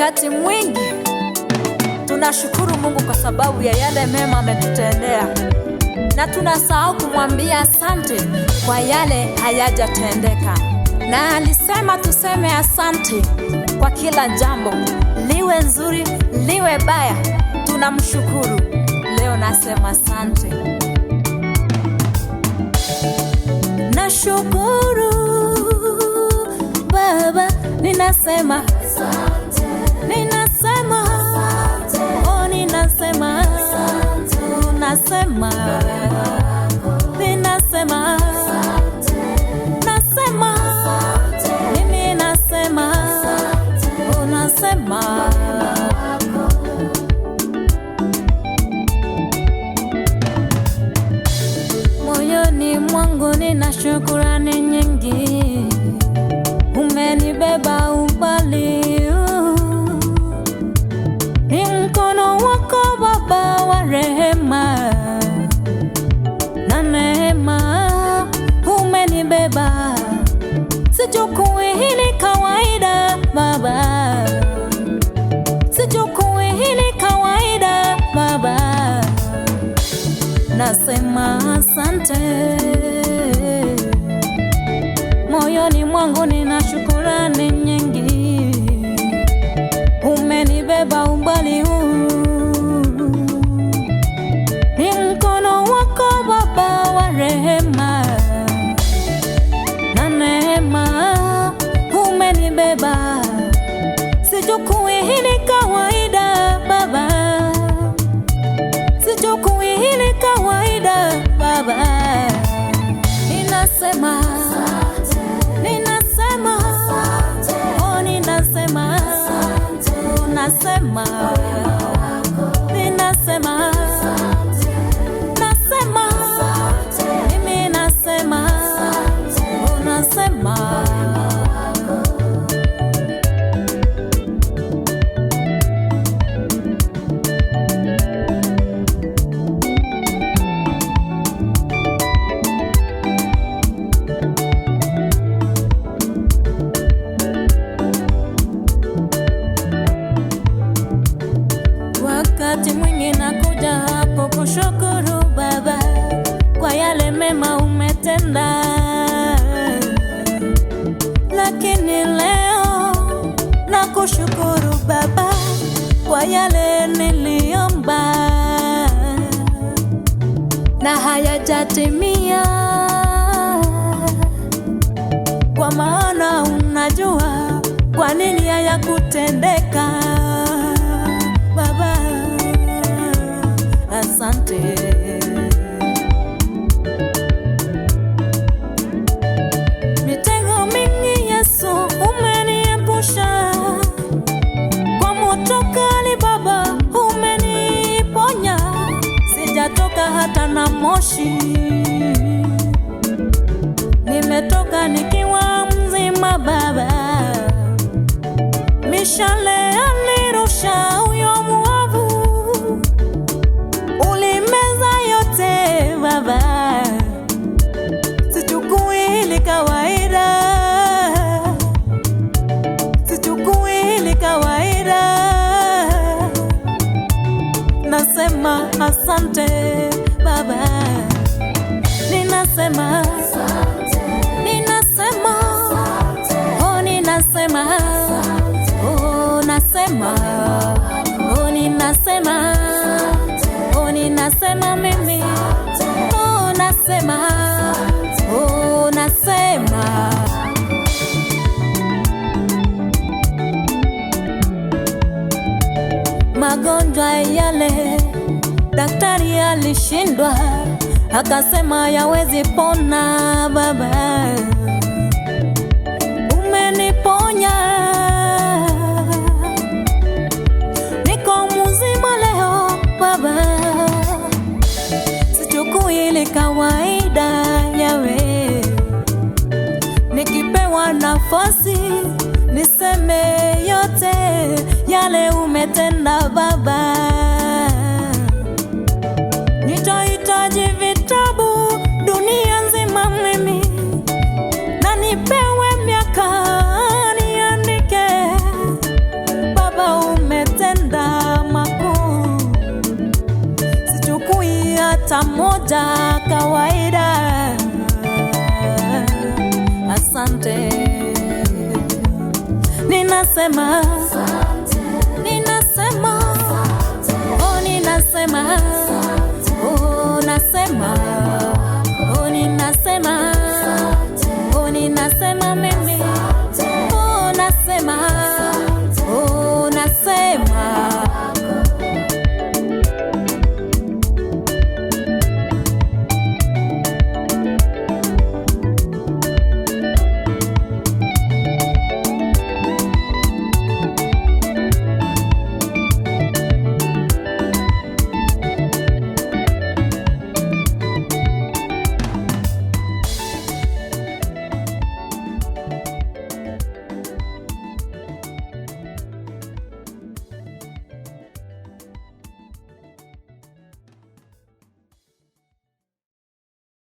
Wakati mwingi tunashukuru Mungu kwa sababu ya yale mema ametutendea, na tunasahau kumwambia asante kwa yale hayajatendeka. Na alisema tuseme asante kwa kila jambo, liwe nzuri liwe baya, tunamshukuru. Leo nasema asante. Nashukuru Baba, ninasema asante, ninasema asante, oh ninasema asante, nasema ninasema asante, nasema asante, mimi nasema asante, oh nasema. Moyoni mwangu nina shukrani nyingi, umenibeba umbali. Ni mkono wako Baba wa rehema na neema, umenibeba. Sichukui hili kawaida Baba, sichukui hili kawaida Baba, nasema asante. Moyoni mwangu nina shukrani nyingi, umenibeba umbali huu. Ni mkono wako Baba wa rehema na neema, umenibeba. Sichukui hili kawaida Baba, sichukui hili kawaida Baba, ninasema ninasema oh ninasema nasema ninasema nasema mimi nasema oh nasema. Wakati mwingi nakuja hapo kushukuru Baba kwa yale mema umetenda, lakini leo nakushukuru Baba kwa yale niliomba na hayajatimia, kwa maana unajua kwa nini hayakutendeka. Baba, asante. Mitego mingi Yesu umeniepusha, kwa moto kali Baba umeniponya, sijatoka hata na moshi, nimetoka nikiwa mzima Baba. Mishale anirusha huyo mwovu, ulimeza yote Baba. Sichukui hili kawaida, sichukui hili kawaida, nasema asante Baba, ninasema asante, ninasema oh ninasema oh nasema oh ninasema oh ninasema mimi oh nasema oh nasema. Magonjwa yale daktari alishindwa, akasema yawezi pona Baba, umeniponya. Niko mzima leo Baba, sichukui ile kawaida yawe, nikipewa nafasi niseme yote yale umetenda Baba. Nitahitaji vitabu dunia nzima mimi, na nipewe miaka niandike Baba ninasema ninasema oh ninasema oh nasema oh ninasema